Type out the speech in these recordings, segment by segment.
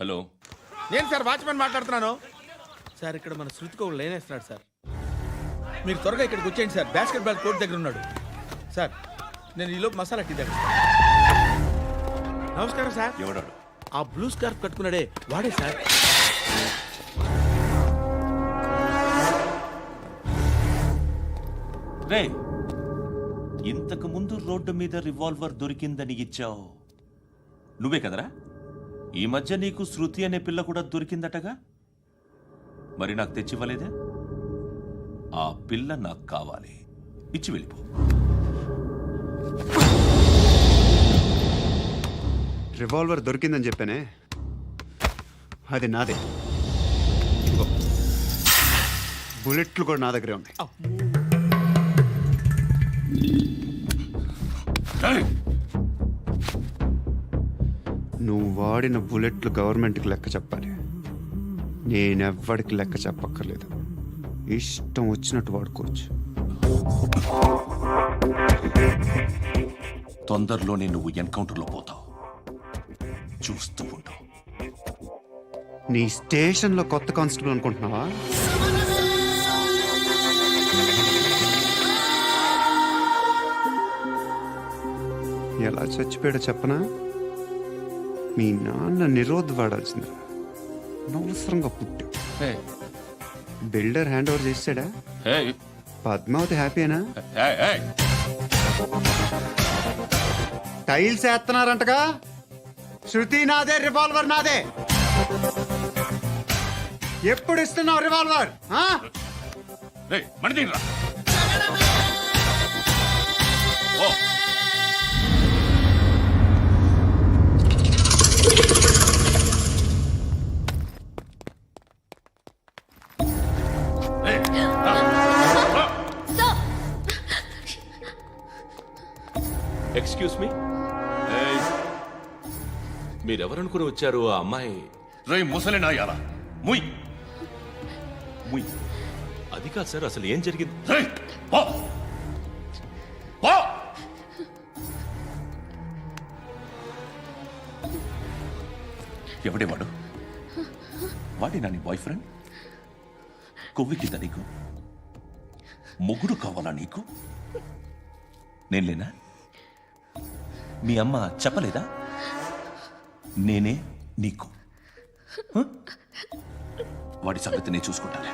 Hello, నేను sir watchman మాట్లాడుతున్నాను. Sir ఇక్కడ మన శృతికో లేనేస్తున్నాడు సార్. మీరు త్వరగా ఇక్కడికి వచ్చేయండి సార్. బాస్కెట్ బాల్ కోర్ట్ దగ్గర ఉన్నాడు సార్. నేను ఈలోపు మసాలా టీ దగ్గర. నమస్కారం సార్. ఎవడాడు? ఆ బ్లూ స్కార్ఫ్ కట్టుకున్నాడే వాడే సార్. రే, ఇంతకు ముందు రోడ్డు మీద రివాల్వర్ దొరికిందని ఇచ్చావు నువ్వే కదరా? ఈ మధ్య నీకు శృతి అనే పిల్ల కూడా దొరికిందటగా? మరి నాకు తెచ్చివ్వలేదే? ఆ పిల్ల నాకు కావాలి, ఇచ్చి వెళ్ళిపో. రివాల్వర్ దొరికిందని చెప్పానే, అది నాదే. ఇదిగో, బుల్లెట్లు కూడా నా దగ్గరే ఉన్నాయి. నువ్వు వాడిన బుల్లెట్లు గవర్నమెంట్కి లెక్క చెప్పాలి. నేనెవ్వడికి లెక్క చెప్పక్కర్లేదు. ఇష్టం వచ్చినట్టు వాడుకోవచ్చు. తొందరలోనే నువ్వు ఎన్కౌంటర్లో పోతావు, చూస్తూ ఉంటావు. నీ స్టేషన్లో కొత్త కానిస్టేబుల్ అనుకుంటున్నావా? ఎలా చచ్చిపోయాడో చెప్పనా? మీ నాన్న నిరోధ్ వాడాల్సింది. అనవసరంగా పుట్టావు. బిల్డర్ హ్యాండ్ ఓవర్ చేసాడా? పద్మావతి హ్యాపీనా? టైల్స్ వేస్తున్నారంటగా. శృతి నాదే, రివాల్వర్ నాదే. ఎప్పుడు ఇస్తున్నావు రివాల్వర్? ఎక్స్క్యూజ్ మీ, మీరెవరనుకుని వచ్చారు? ఆ అమ్మాయి రే ముసలి నాయాల, ముయ్ ముయ్. అది కాదు సార్, అసలు ఏం జరిగింది? రేయ్, పో. పో. ఎవడే వాడు? వాడేనా నీ బాయ్ ఫ్రెండ్? కొవ్వెక్కిందా నీకు? మొగుడు కావాలా నీకు? నేను లేనా? మీ అమ్మ చెప్పలేదా నేనే నీకు? వాడి సంగతి నేను చూసుకుంటానే.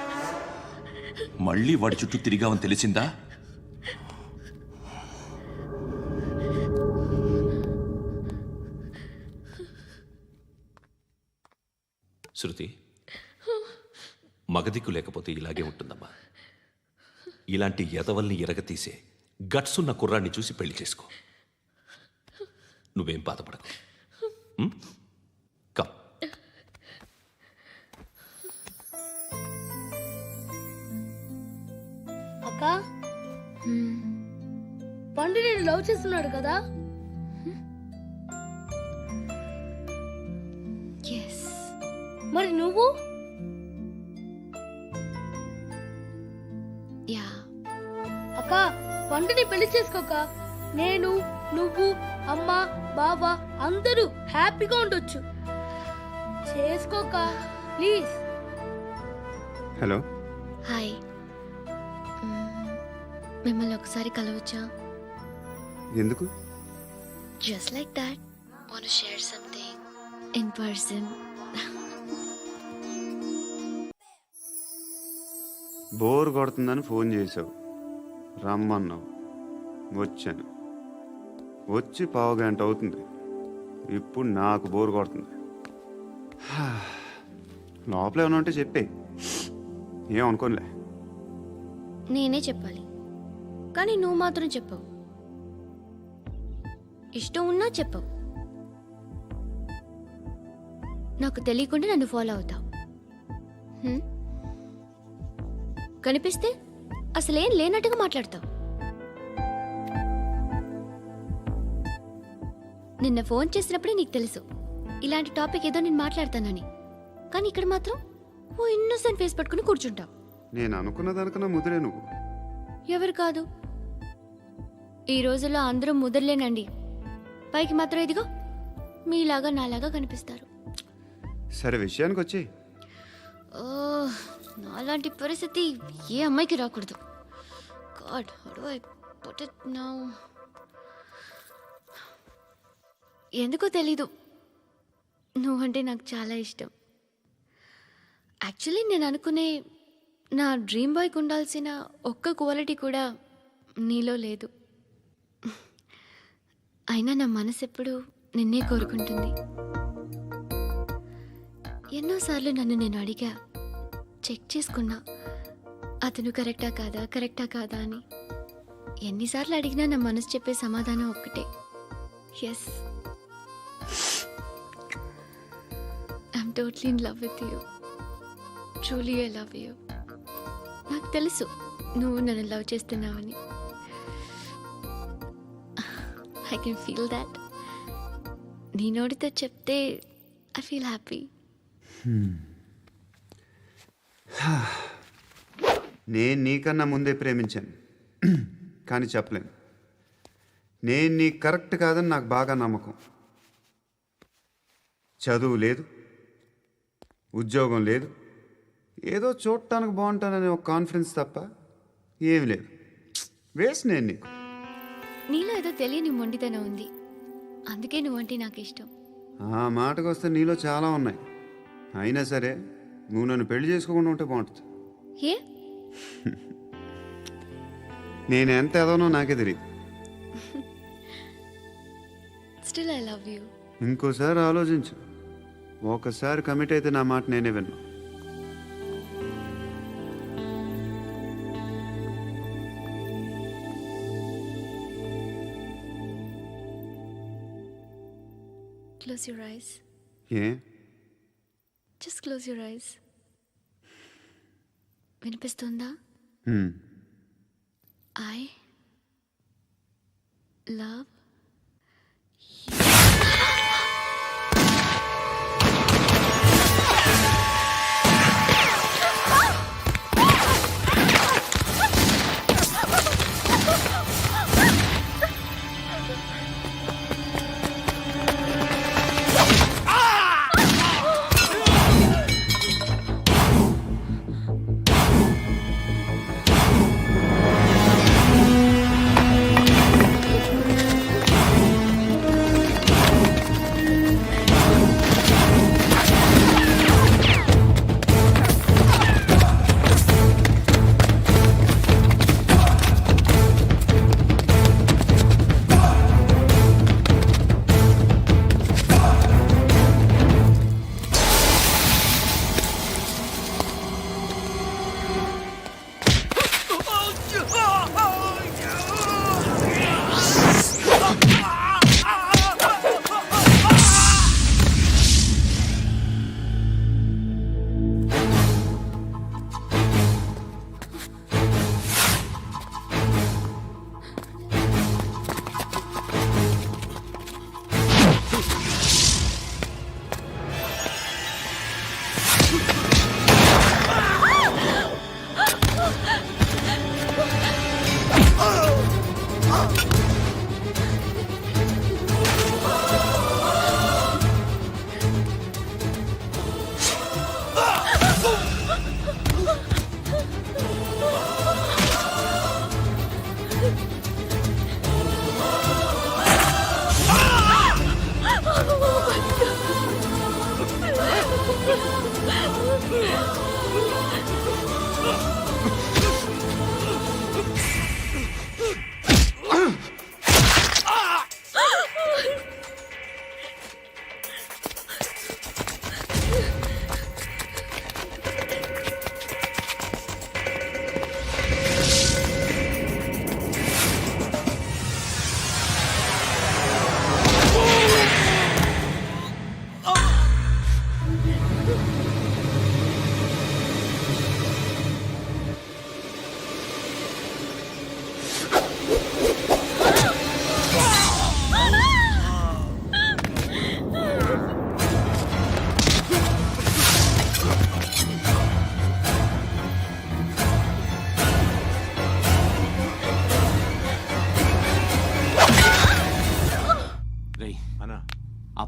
మళ్ళీ వాడి చుట్టూ తిరిగావని తెలిసిందా? శృతి, మగదిక్కు లేకపోతే ఇలాగే ఉంటుందమ్మా. ఇలాంటి ఎదవల్ని ఎరగతీసే గట్స్ ఉన్న కుర్రాన్ని చూసి పెళ్లి చేసుకో. నువ్వేం బాధపడకు. కమ్. అక్క, పండు నేను లవ్ చేస్తున్నాడు కదా? మరి నువ్వు? అక్క, పండుని పెళ్లి చేసుకోక నేను, నువ్వు, అమ్మ, బావ అందరూ హ్యాపీగా ఉండొచ్చు. చేసుకోక ప్లీజ్. Hello, hi. మిమ్మల్ని ఒకసారి కలవచ్చా? ఎందుకు? Just like that. Want to share something in person. Bore కొడుతుందని ఫోన్ చేసావు, రమ్మన్నావు, వచ్చాను. వచ్చి పావు గంట అవుతుంది. ఇప్పుడు నాకు బోర్ కొడుతుంది. లోపల ఏమన్నా ఉంటే చెప్పే, ఏమనుకోనిలే. నేనే చెప్పాలి, కానీ నువ్వు మాత్రం చెప్పవు. ఇష్టం ఉన్నా చెప్పవు. నాకు తెలియకుండా నన్ను ఫాలో అవుతావు. కనిపిస్తే అసలేం లేనట్టుగా మాట్లాడతావు. నిన్న ఫోన్ చేసినప్పుడే నీకు తెలుసు ఇలాంటి టాపిక్ ఏదో నేను మాట్లాడతానని. కానీ ఇక్కడ మాత్రం ఓ ఇన్నోసెంట్ ఫేస్ పట్టుకుని కూర్చుంటావు. నేను అనుకున్న దానికన్నా ముదిరే నువ్వు. ఎవరు కాదు, ఈ రోజుల్లో అందరూ ముదరలేనండి. పైకి మాత్రం ఇదిగో మీలాగా నాలాగా కనిపిస్తారు. సరే విషయానికి వచ్చి ఓ, నాలాంటి పరిస్థితి ఏ అమ్మాయికి రాకూడదు. God, how do I put it now? ఎందుకో తెలీదు, నువ్వంటే నాకు చాలా ఇష్టం. యాక్చువల్లీ నేను అనుకునే నా డ్రీమ్ బాయ్కి ఉండాల్సిన ఒక్క క్వాలిటీ కూడా నీలో లేదు. అయినా నా మనసు ఎప్పుడు నిన్నే కోరుకుంటుంది. ఎన్నోసార్లు నన్ను నేను అడిగా, చెక్ చేసుకున్నా అతను కరెక్టా కాదా అని. ఎన్నిసార్లు అడిగినా నా మనసు చెప్పే సమాధానం ఒక్కటే, yes, I'm totally in love with you. Truly I love you. నాకు తెలుసు నువ్వు నన్ను లవ్ చేస్తున్నావని. I can feel that. నీ నోటితో చెప్తే ఐ ఫీల్ హ్యాపీ. నేను నీకన్నా ముందే ప్రేమించాను, కానీ చెప్పలేను. నేను నీకు కరెక్ట్ కాదని నాకు బాగా నమ్మకం. చదువు లేదు, ఉద్యోగం లేదు, ఏదో చూడటానికి బాగుంటాననే ఒక కాన్ఫిడెన్స్ తప్ప ఏమి లేదు. వేస్ట్ నేను నీకు. నీలో ఏదో తెలియని మొండితనం ఉంది, అందుకే నువ్వంటే నాకు ఇష్టం. ఆ మాటకు వస్తే నీలో చాలా ఉన్నాయి. అయినా సరే నువ్వు నన్ను పెళ్లి చేసుకోకుండా ఉంటే బాగుంటుంది. ఏ? నేను ఎంత ఎదవనో నాకే తెలియదు. Still I love you. ఇంకోసారి ఆలోచించు. ఒకసారి కమిట్ అయితే నా మాట నేనే విన్నా. Close your eyes. A Just close your eyes. వినిపిస్తుందా? హ్మ్. I love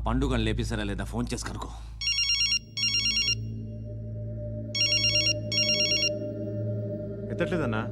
పండుగను లేపేసారా లేదా ఫోన్ చేసి కనుకో. ఎత్తట్లేదన్నా.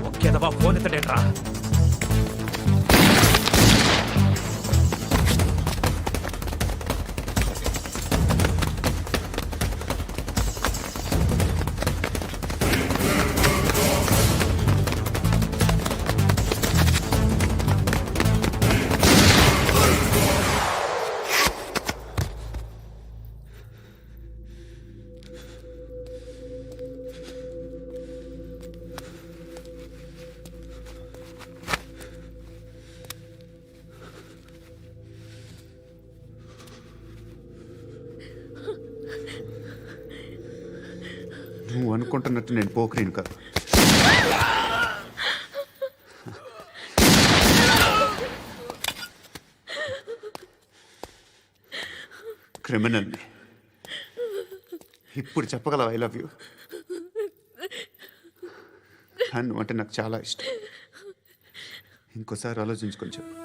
ఒకేదవా ఫోన్ ఎత్తడేట్రా? నువ్వు అనుకుంటున్నట్టు నేను పోకరీను కదా. క్రిమినల్ని. ఇప్పుడు చెప్పగలవా ఐ లవ్ యూ? నువ్వు అంటే నాకు చాలా ఇష్టం. ఇంకోసారి ఆలోచించుకొని చెప్పు.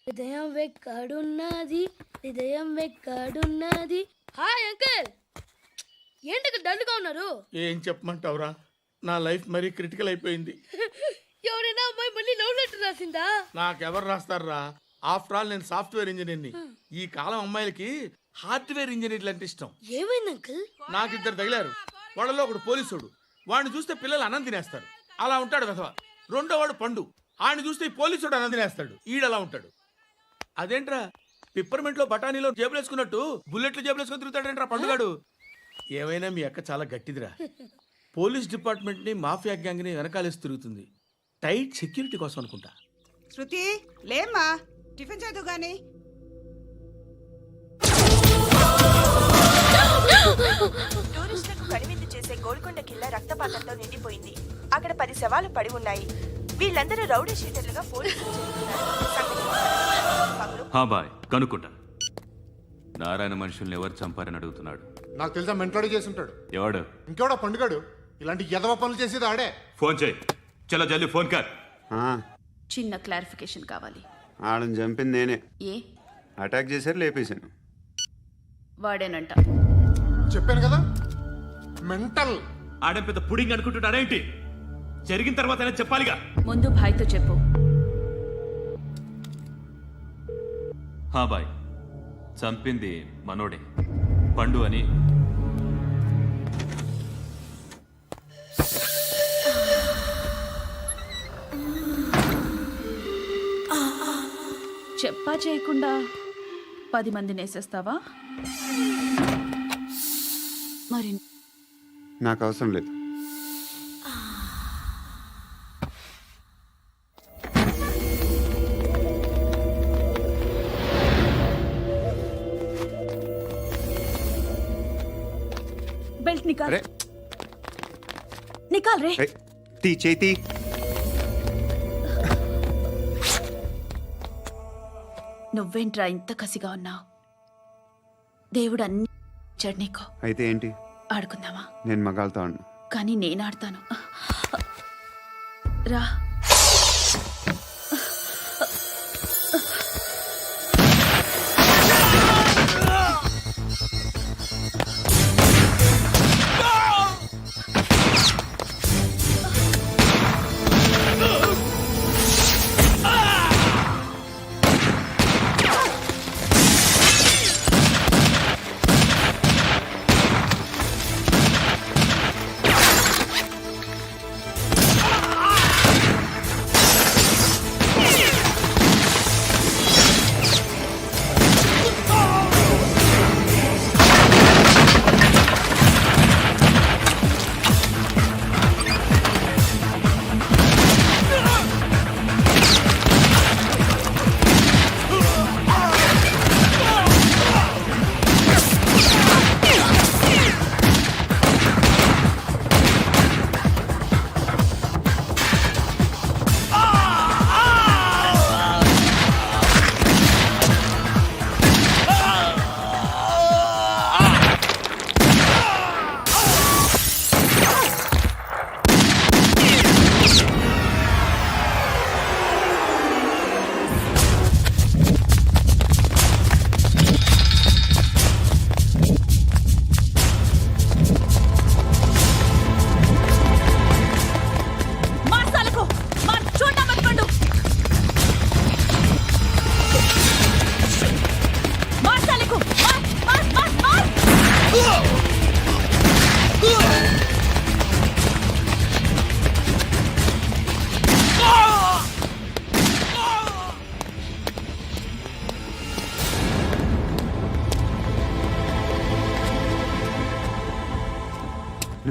హృదయం వెక్కడున్నది, హృదయం వెక్కడున్నది. హాయ్ అంకుల్, ఏంటి డల్గా ఉన్నారు? ఏం చెప్పమంటావురా, నా లైఫ్ మరీ క్రిటికల్ అయిపోయింది. ఎవరైనా అమ్మాయి మళ్ళీ లవ్ లెటర్ రాసిందా? నాకెవరు రాస్తారా? ఆఫ్టర్ ఆల్ నేను సాఫ్ట్వేర్ ఇంజనీర్ని. ఈ కాలం అమ్మాయిలకి హార్డ్వేర్ ఇంజనీర్లు అంటే ఇష్టం. ఏమైంది అంకుల్? నాకు ఇద్దరు తగిలారు. వాళ్ళలో ఒకడు పోలీసుడు. వాడిని చూస్తే పిల్లలు అన్నం తినేస్తారు, అలా ఉంటాడు వెధవ. రెండో వాడు పండు. ఆయన చూస్తే ఈ పోలీసుడు అన్నం తినేస్తాడు, ఈడలా ఉంటాడు. అదేంట్రా పిప్పర్మెంట్ లో బఠానీలో జేబులు వేసుకున్నట్టు బుల్లెట్లు జేబులు వేసుకుని తిరుగుతాడేంట్రా పండుగాడు? ఏమైనా మీ అక్క చాలా గట్టిదిరా. పోలీస్ డిపార్ట్మెంట్ ని మాఫియా గ్యాంగ్ ని వెనకాలేసి తిరుగుతుంది. టైట్ సెక్యూరిటీ కోసం అనుకుంటా. శృతి లేమ్మా, టిఫిన్ చేద్దు గాని. టూరిస్టులకు కనువిందు చేసే గోల్కొండ కిల్లా రక్తపాతంతో నిండిపోయింది. అక్కడ 10 శవాలు పడి ఉన్నాయి. వీళ్ళందరూ రౌడీ షీటర్లుగా పోలీసులు బాయ్ కనుక్కుంటా. నారాయణ మనుషుల్ని ఎవరు చంపారని అడుగుతున్నాడు. నాకు తెలుసా మెంట్లాడి చేసి ఉంటాడు. ఎవడు? ఇంకెవడో పండుగాడు. ఇలాంటి ఎదవ పనులు చేసేది ఆడే. ఫోన్ చేయి. చలో జల్దీ ఫోన్ కర్. చిన్న క్లారిఫికేషన్ కావాలి. ఆడని చంపింది నేనే. ఏ అటాక్ చేశారు, లేపేశాను. వాడేనంట. చెప్పాను కదా మెంటల్. ఆడే పెద్ద పుడింగ్ అనుకుంటున్నాడేంటి? జరిగిన తర్వాత చెప్పాలిగా. ముందు భాయ్తో చెప్పు. బాయ్ చంపింది మనోడే, పండు అని. చెప్పా చేయకుండా 10 మందిని వేసేస్తావా? మరి నాకు అవసరం లేదు. బెల్ట్ నికాల్. నికాల్ రే. తీ చేతి. నువ్వేంట్రా ఇంత కసిగా ఉన్నావు? దేవుడు అన్ని ఇచ్చాడు నీకు. అయితే ఏంటి? ఆడుకుందామా? నేను మగాళ్ళతో ఆడను. కానీ నేను ఆడతాను. రా.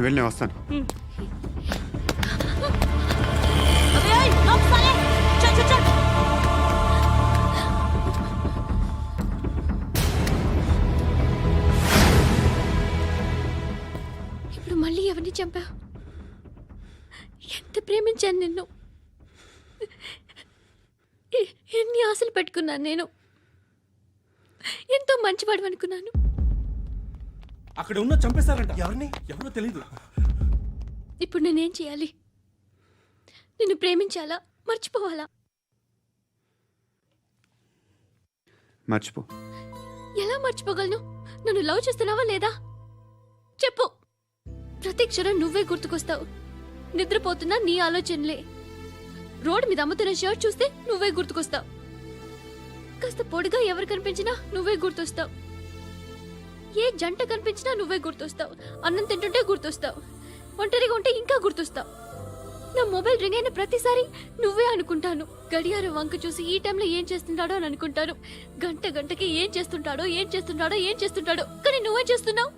నువ్వు వెళ్ళి నేను వస్తాను. ఇప్పుడు మళ్ళీ ఎవరిని చంపా? ఎంత ప్రేమించాను నిన్ను, ఎన్ని ఆశలు పెట్టుకున్నాను నేను, ఎంతో మంచివాడు అనుకున్నాను. అక్కడ ఉన్న చంపేస్తారంట. ఎవరిని? ఎవరో తెలీదు. ఇప్పుడు నేనేం చేయాలి? నిన్ను ప్రేమించాలా, మర్చిపోవాలా? మర్చిపో. ఎలా మర్చిపోగలను? నన్ను లవ్ చేస్తున్నావా లేదా చెప్పు. ప్రతి క్షణం నువ్వే గుర్తుకొస్తావు. నిద్రపోతున్నా నీ ఆలోచనలే. రోడ్డు మీద అమ్ముతున్న షర్ట్ చూస్తే నువ్వే గుర్తుకొస్తావు. కాస్త పొడిగా ఎవరు కనిపించినా నువ్వే గుర్తొస్తావు. ఏ జంట కనిపించినా నువ్వే గుర్తొస్తావు. అన్నం తింటుంటే గుర్తొస్తావు. ఒంటరిగా ఉంటే ఇంకా గుర్తొస్తావు. నా మొబైల్ రింగ్ అయిన ప్రతిసారి నువ్వే అనుకుంటాను. గడియారం వంక చూసి ఈ టైంలో ఏం చేస్తుంటాడో అని అనుకుంటాను. గంట గంటకి ఏం చేస్తుంటాడో కానీ నువ్వే చేస్తున్నావు.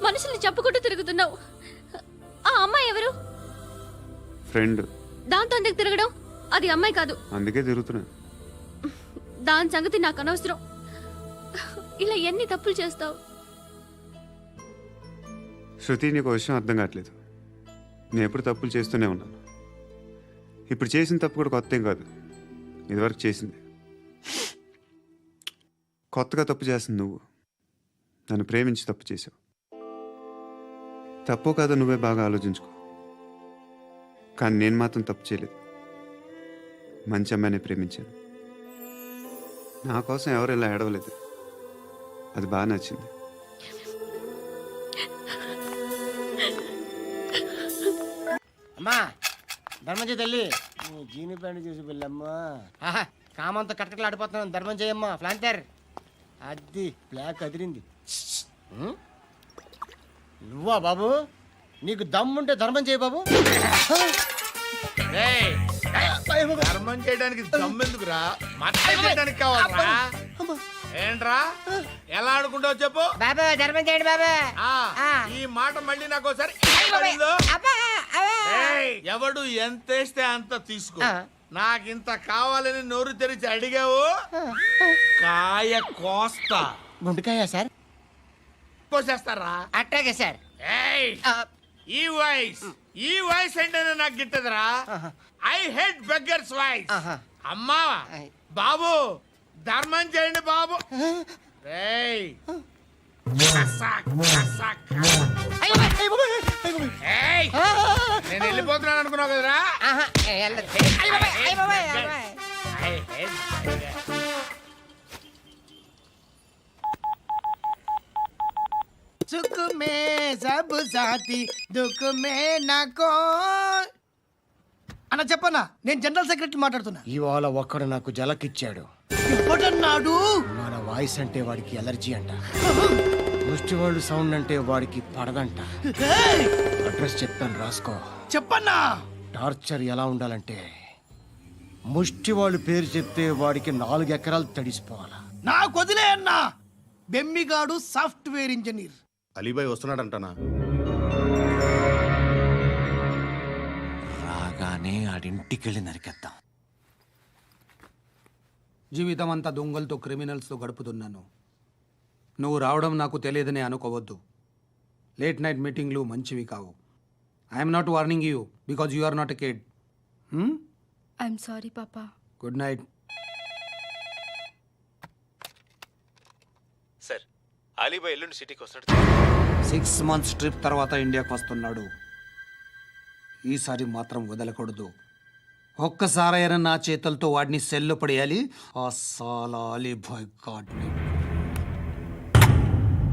మనుషుల్ని చంపుకుంటూ తిరుగుతున్నావు. ఆ అమ్మాయి ఎవరు? ఫ్రెండ్. దాంతో ఎందుకు తిరగడం? అది అమ్మాయి కాదు. అందుకే తిరుగుతున్నా. దాని సంగతి నాకు అనవసరం. ఇలా ఎన్ని తప్పులు చేస్తావు? శృతి, నీకు విషయం అర్థం కావట్లేదు. నేను ఎప్పుడు తప్పులు చేస్తూనే ఉన్నాను. ఇప్పుడు చేసిన తప్పు కూడా కొత్త ఏం కాదు, ఇదివరకు చేసింది. కొత్తగా తప్పు చేస్తుంది నువ్వు. నన్ను ప్రేమించి తప్పు చేసావు. తప్పో కాదో నువ్వే బాగా ఆలోచించుకో. కానీ నేను మాత్రం తప్పు చేయలేదు. మంచి అమ్మాయిని ప్రేమించాను. నా కోసం ఎవరు ఇలా ఏడవలేదు. అది బాగా నచ్చింది. అమ్మా ధర్మం తల్లి, జీని ప్యాంట్ చూసి వెళ్ళమ్మా. కామంతో కట్టకలాడిపోతున్నాను. ధర్మం చేయమ్మా. ఫ్లాంటర్ అది బ్లాక్ అదిరింది. నువ్వా బాబు? నీకు దమ్ముంటే ధర్మం చేయ బాబు. ధర్మం చేయడానికి దమ్మెందుకురా? మతం చేయడానికి కావాలరా? ఏంట్రా ఎలా ఆడుకుంటావు చెప్పు. బాబా ధర్మం చేయండి బాబా. ఈ మాట మళ్ళీ నాకు ఒకసారి ఎవడు ఎంత వేస్తే అంత తీసుకో. నాకింత కావాలని నోరు తెరిచి అడిగావు, కాయ కోస్తా. గుండెకాయ సార్? కోసేస్తారా? అట్టాగే సార్. ఈ వాయిస్ అంటేనే నాకు గిట్టదురా. I hate beggars voice. అమ్మా బాబు ధర్మం చేయండి బాబు. నేను వెళ్ళిపోతున్నాను అనుకున్నావు కదరా. సుఖ మే సబ్ సాథీ దుఃఖ మే నాకో. అన్న చెప్పన్నా, నేను జనరల్ సెక్రటరీ మాట్లాడుతున్నా. ఇవాళ ఒక్కడు నాకు జలకిచ్చాడు. ఎవడన్నాడు? మన వాయిస్ అంటే వాడికి ఎలర్జీ అంట. ముష్టి వాళ్ళు సౌండ్ అంటే వాడికి పడదంట. అడ్రస్ చెప్తాను రాసుకో. చెప్పన్నా. టార్చర్ ఎలా ఉండాలంటే ముష్టి వాళ్ళు పేరు చెప్తే వాడికి 4 ఎకరాలు తడిసిపోవాలా. నాకు వదిలే అన్నా. బెమ్మిగాడు సాఫ్ట్వేర్ ఇంజనీర్. అలీబాయ్ వస్తున్నాడంటనా? రాగానే ఆడింటికెళ్ళి నరికేద్దాం. జీవితం అంతా దొంగలతో, క్రిమినల్స్తో గడుపుతున్నాను. నువ్వు రావడం నాకు తెలియదని అనుకోవద్దు. లేట్ నైట్ మీటింగ్లు మంచివి కావు. I'm not warning you because you are not a kid. I'm sorry papa. Good night. Sir, Alibhai ఎల్లుండి సిటీకి వస్తాడు. 6 months ట్రిప్ తర్వాత ఇండియాకి వస్తున్నాడు. ఈసారి మాత్రం వదలకూడదు. ఒక్కసారైనా నా చేతులతో వాడిని సెల్లు పడేయాలి. ఆ సాలా అలీబాయ్ గాడ్ని.